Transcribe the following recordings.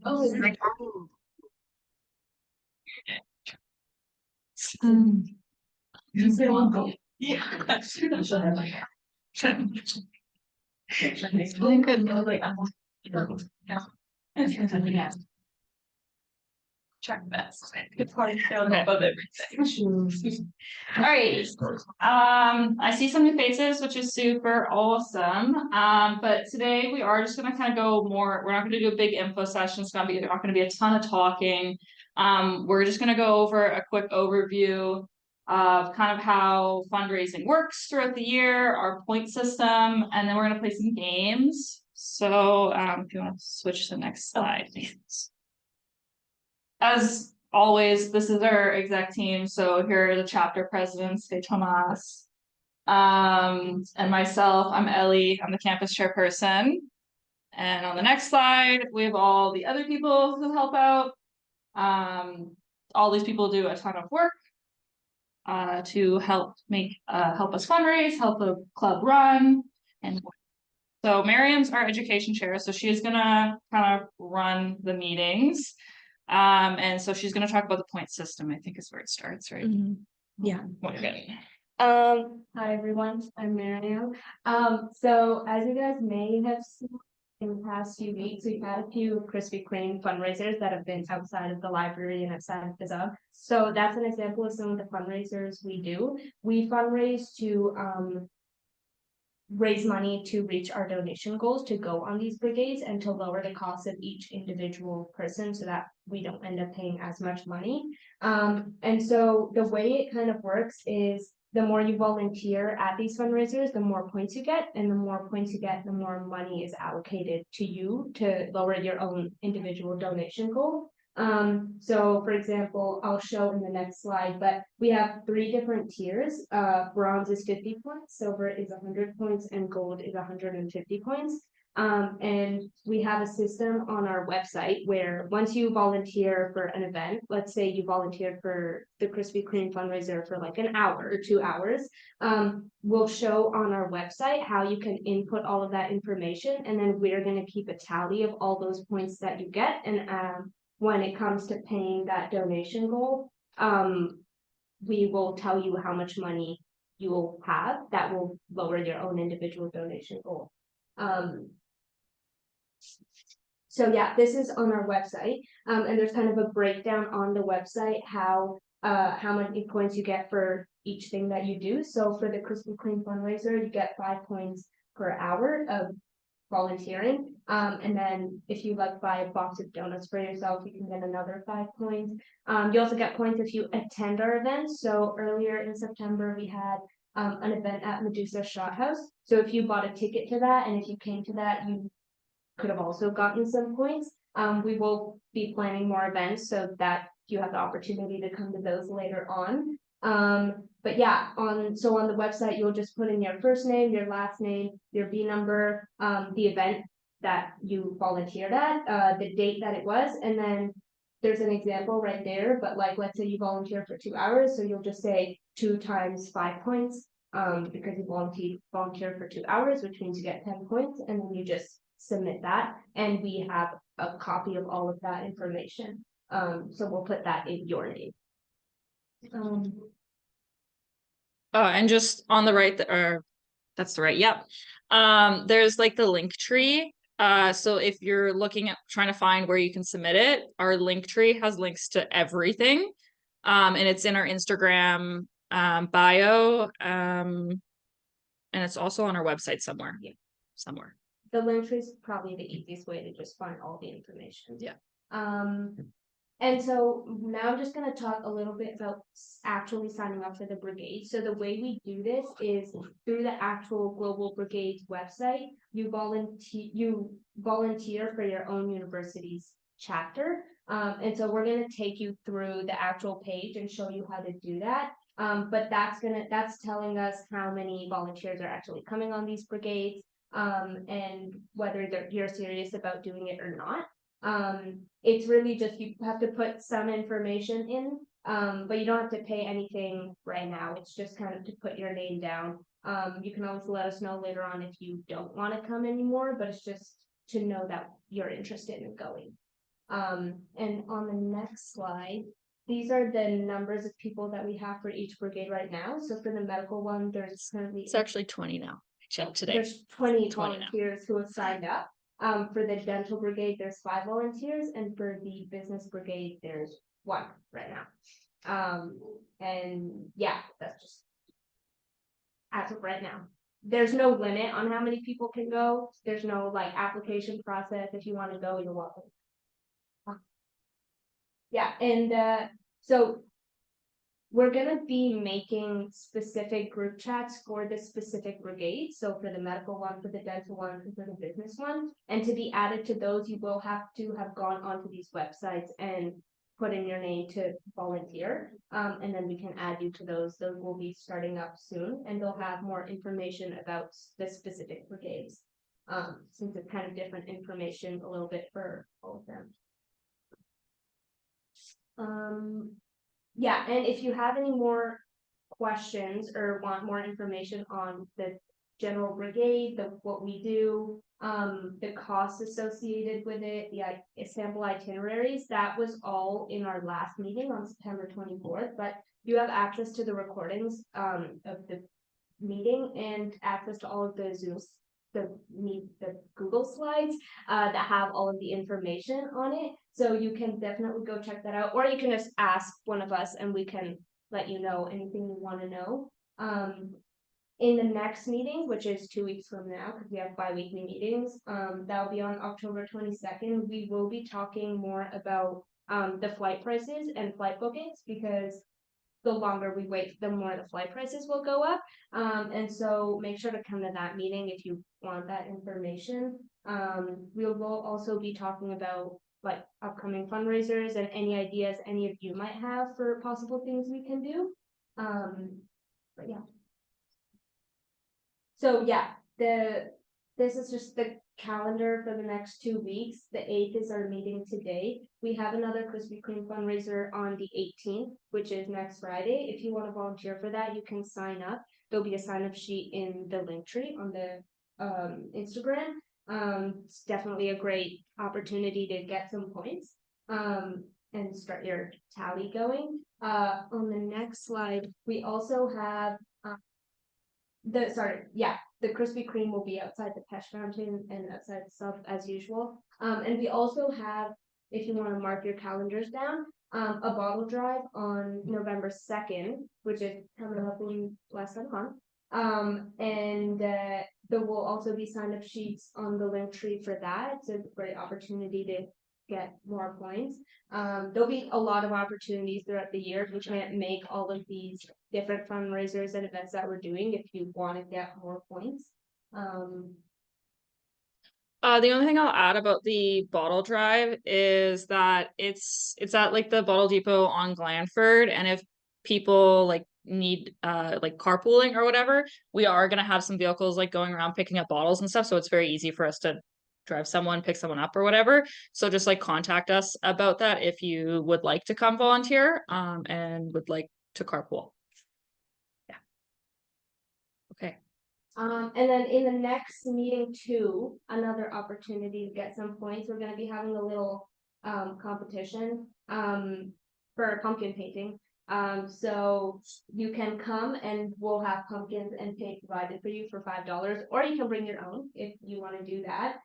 Oh, yeah. Check this. It's hard to show up of everything. All right. I see some new faces, which is super awesome. But today we are just gonna kind of go more. We're not gonna do a big info session. It's not gonna be a ton of talking. We're just gonna go over a quick overview of kind of how fundraising works throughout the year, our point system, and then we're gonna play some games. So if you want to switch to the next slide, please. As always, this is our exec team. So here are the chapter presidents, Faye Thomas, and myself. I'm Ellie. I'm the campus chairperson. And on the next slide, we have all the other people who help out. All these people do a ton of work to help us fundraise, help the club run, and so Miriam's our education chair, so she's gonna kind of run the meetings. And so she's gonna talk about the point system, I think is where it starts, right? Yeah. Okay. Hi everyone, I'm Miriam. So as you guys may have seen in the past few weeks, we've had a few Krispy Kreme fundraisers that have been outside of the library and outside of the Zug. So that's an example of some of the fundraisers we do. We fundraise to raise money to reach our donation goals to go on these brigades and to lower the cost of each individual person so that we don't end up paying as much money. And so the way it kind of works is the more you volunteer at these fundraisers, the more points you get, and the more points you get, the more money is allocated to you to lower your own individual donation goal. So for example, I'll show in the next slide, but we have 3 different tiers. Bronze is 50 points, silver is 100 points, and gold is 150 points. And we have a system on our website where once you volunteer for an event, let's say you volunteered for the Krispy Kreme fundraiser for like an hour or 2 hours, we'll show on our website how you can input all of that information, and then we're going to keep a tally of all those points that you get. And when it comes to paying that donation goal, we will tell you how much money you will have that will lower your own individual donation goal. So yeah, this is on our website, and there's kind of a breakdown on the website how many points you get for each thing that you do. So for the Krispy Kreme fundraiser, you get 5 points per hour of volunteering. And then if you like buy a box of donuts for yourself, you can get another 5 points. You also get points if you attend our events. So earlier in September, we had an event at Medusa Shot House. So if you bought a ticket to that, and if you came to that, you could have also gotten some points. We will be planning more events so that you have the opportunity to come to those later on. But yeah, on the website, you'll just put in your first name, your last name, your B number, the event that you volunteered at, the date that it was, and then there's an example right there. But like, let's say you volunteer for 2 hours, so you'll just say 2 times 5 points, because you volunteer for 2 hours, which means you get 10 points, and then you just submit that, and we have a copy of all of that information. So we'll put that in your name. And just on the right, or that's the right, yep. There's like the link tree. So if you're looking at trying to find where you can submit it, our link tree has links to everything. And it's in our Instagram bio. And it's also on our website somewhere. Yeah. Somewhere. The link tree is probably the easiest way to just find all the information. Yeah. And so now I'm just going to talk a little bit about actually signing up for the brigade. So the way we do this is through the actual Global Brigades website. You volunteer for your own university's chapter. And so we're going to take you through the actual page and show you how to do that. But that's telling us how many volunteers are actually coming on these brigades, and whether you're serious about doing it or not. It's really just you have to put some information in, but you don't have to pay anything right now. It's just kind of to put your name down. You can always let us know later on if you don't want to come anymore, but it's just to know that you're interested in going. And on the next slide, these are the numbers of people that we have for each brigade right now. So for the medical one, there's currently It's actually 20 now. I checked today. there's 20 20 now. volunteers who have signed up. For the dental brigade, there's 5 volunteers, and for the business brigade, there's 1 right now. And yeah, that's just as of right now. There's no limit on how many people can go. There's no like application process. If you want to go, you're welcome. Yeah, and so we're gonna be making specific group chats for the specific brigade. So for the medical one, for the dental one, and for the business one. And to be added to those, you will have to have gone onto these websites and put in your name to volunteer. And then we can add you to those. Those will be starting up soon, and they'll have more information about the specific brigades. Since it's kind of different information a little bit for all of them. Yeah, and if you have any more questions or want more information on the general brigade, what we do, the costs associated with it, the sample itineraries, that was all in our last meeting on September 24th, but you have access to the recordings of the meeting and access to all of the Zooms, the Google slides that have all of the information on it. So you can definitely go check that out, or you can just ask one of us and we can let you know anything you want to know. In the next meeting, which is 2 weeks from now, because we have bi-weekly meetings, that will be on October 22nd. We will be talking more about the flight prices and flight bookings, because the longer we wait, the more the flight prices will go up. And so make sure to come to that meeting if you want that information. We will also be talking about like upcoming fundraisers and any ideas any of you might have for possible things we can do. But yeah. So yeah, this is just the calendar for the next 2 weeks. The 8th is our meeting today. We have another Krispy Kreme fundraiser on the 18th, which is next Friday. If you want to volunteer for that, you can sign up. There'll be a sign-up sheet in the link tree on the Instagram. It's definitely a great opportunity to get some points and start your tally going. On the next slide, we also have the Krispy Kreme will be outside the Pesh Fountain and outside the sub as usual. And we also have, if you want to mark your calendars down, a bottle drive on November 2nd, which is coming up in less than a month. And there will also be sign-up sheets on the link tree for that. It's a great opportunity to get more points. There'll be a lot of opportunities throughout the year. We can't make all of these different fundraisers and events that we're doing if you want to get more points. The only thing I'll add about the bottle drive is that it's at like the bottle depot on Glanford, and if people like need like carpooling or whatever, we are gonna have some vehicles like going around picking up bottles and stuff, so it's very easy for us to drive someone, pick someone up or whatever. So just like contact us about that if you would like to come volunteer and would like to carpool. Yeah. Okay. And then in the next meeting too, another opportunity to get some points. We're going to be having a little competition for pumpkin painting. So you can come and we'll have pumpkins and paint provided for you for $5, or you can bring your own if you want to do that.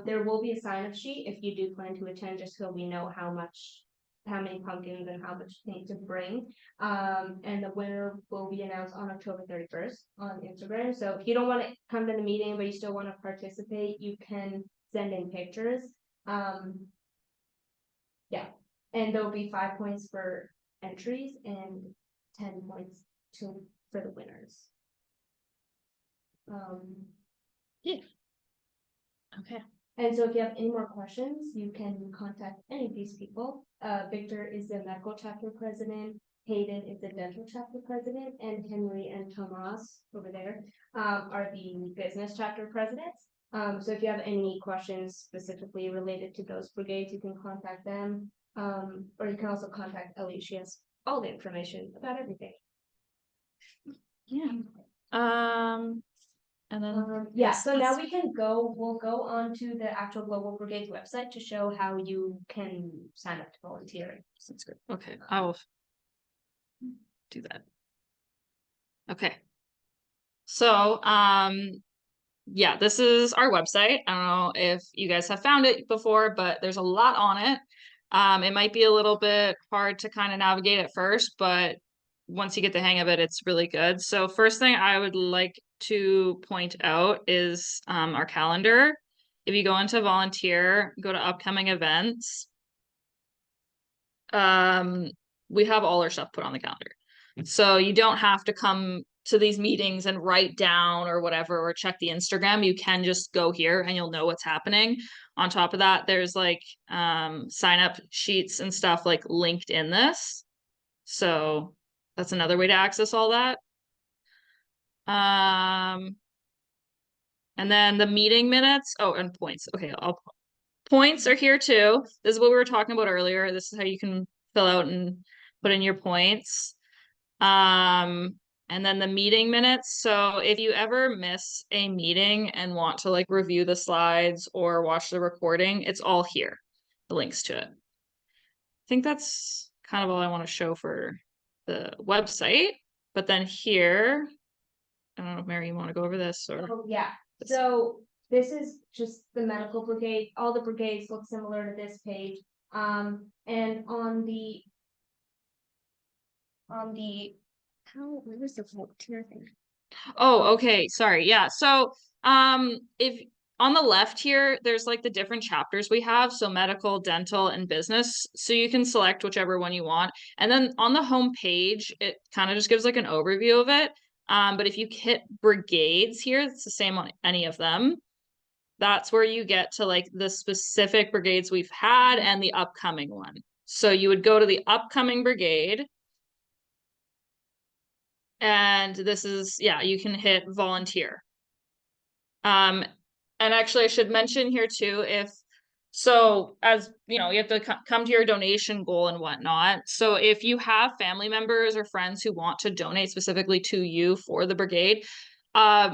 There will be a sign-up sheet if you do plan to attend, just so we know how many pumpkins and how much paint to bring. And the winner will be announced on October 31st on Instagram. So if you don't want to come to the meeting, but you still want to participate, you can send in pictures. Yeah, and there'll be 5 points for entries and 10 points for the winners. Yeah. Okay. And so if you have any more questions, you can contact any of these people. Victor is the medical chapter president, Hayden is the dental chapter president, and Henry and Tomas over there are the business chapter presidents. So if you have any questions specifically related to those brigades, you can contact them. Or you can also contact Ellie. She has all the information about everything. Yeah. And then Yeah, so now we'll go on to the actual Global Brigade's website to show how you can sign up to volunteer. Sounds good. Okay, I will do that. Okay. So, yeah, this is our website. I don't know if you guys have found it before, but there's a lot on it. It might be a little bit hard to kind of navigate at first, but once you get the hang of it, it's really good. So first thing I would like to point out is our calendar. If you go into volunteer, go to upcoming events, we have all our stuff put on the calendar. So you don't have to come to these meetings and write down or whatever, or check the Instagram. You can just go here and you'll know what's happening. On top of that, there's like sign up sheets and stuff like linked in this. So that's another way to access all that. And then the meeting minutes. Oh, and points. Okay, points are here too. This is what we were talking about earlier. This is how you can fill out and put in your points. And then the meeting minutes. So if you ever miss a meeting and want to like review the slides or watch the recording, it's all here, the links to it. I think that's kind of all I want to show for the website. But then here, I don't know if Mary, you want to go over this or? Oh, yeah. So this is just the medical brigade. All the brigades look similar to this page. And on the where was the volunteer thing? Oh, okay. Sorry. Yeah. So, if on the left here, there's like the different chapters we have. So medical, dental, and business. So you can select whichever one you want. And then on the home page, it kind of just gives like an overview of it. But if you hit brigades here, it's the same on any of them. That's where you get to like the specific brigades we've had and the upcoming one. So you would go to the upcoming brigade. And this is, yeah, you can hit volunteer. And actually I should mention here too, so as you know, you have to come to your donation goal and whatnot. So if you have family members or friends who want to donate specifically to you for the brigade,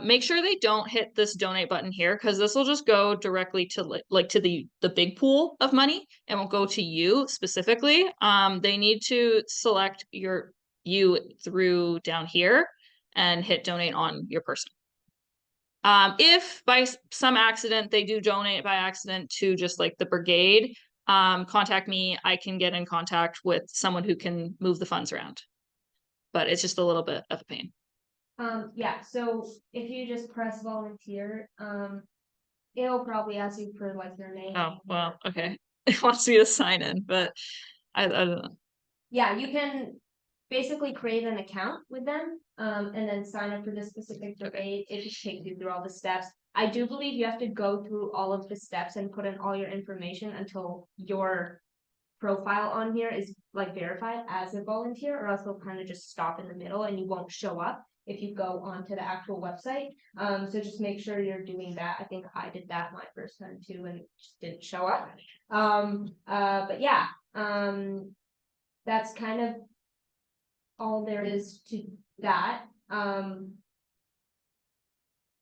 make sure they don't hit this donate button here, because this will just go directly to like to the big pool of money and won't go to you specifically. They need to select you through down here and hit donate on your person. If by some accident they do donate by accident to just like the brigade, contact me. I can get in contact with someone who can move the funds around. But it's just a little bit of a pain. Yeah, so if you just press volunteer, it'll probably ask you for like your name. Oh, well, okay. It wants me to sign in, but I don't know. Yeah, you can basically create an account with them, and then sign up for the specific brigade. It just takes you through all the steps. I do believe you have to go through all of the steps and put in all your information until your profile on here is like verified as a volunteer, or else they'll kind of just stop in the middle and you won't show up if you go onto the actual website. So just make sure you're doing that. I think I did that my first time too and it just didn't show up. But yeah, that's kind of all there is to that.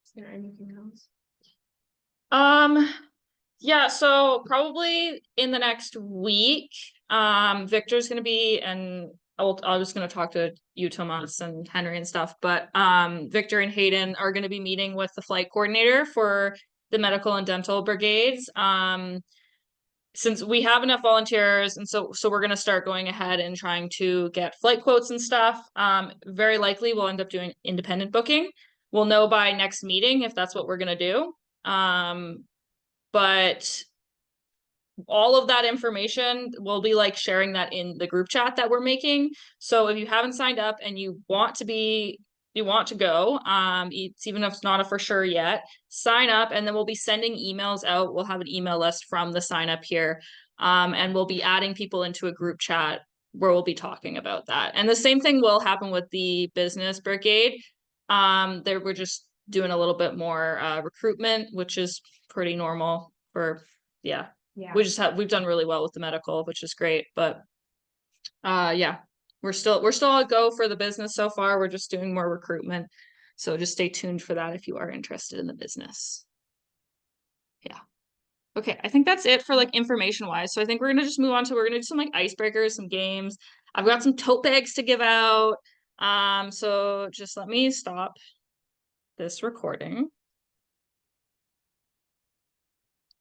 Is there anything else? Yeah, so probably in the next week, Victor's gonna be, and I was gonna talk to you, Tomas, and Henry and stuff, but Victor and Hayden are gonna be meeting with the flight coordinator for the medical and dental brigades. Since we have enough volunteers, and so we're gonna start going ahead and trying to get flight quotes and stuff. Very likely we'll end up doing independent booking. We'll know by next meeting if that's what we're gonna do. But all of that information, we'll be like sharing that in the group chat that we're making. So if you haven't signed up and you want to go, even if it's not a for sure yet, sign up, and then we'll be sending emails out. We'll have an email list from the sign up here. And we'll be adding people into a group chat where we'll be talking about that. And the same thing will happen with the business brigade. We're just doing a little bit more recruitment, which is pretty normal for, yeah. We've done really well with the medical, which is great, but yeah, we're still a go for the business so far. We're just doing more recruitment So just stay tuned for that if you are interested in the business. Yeah. Okay, I think that's it for like information wise. So I think we're gonna just move on to, we're gonna do some like icebreakers, some games. I've got some tote bags to give out. So just let me stop this recording.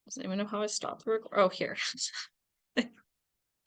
Does anyone know how I stopped the record? Oh, here.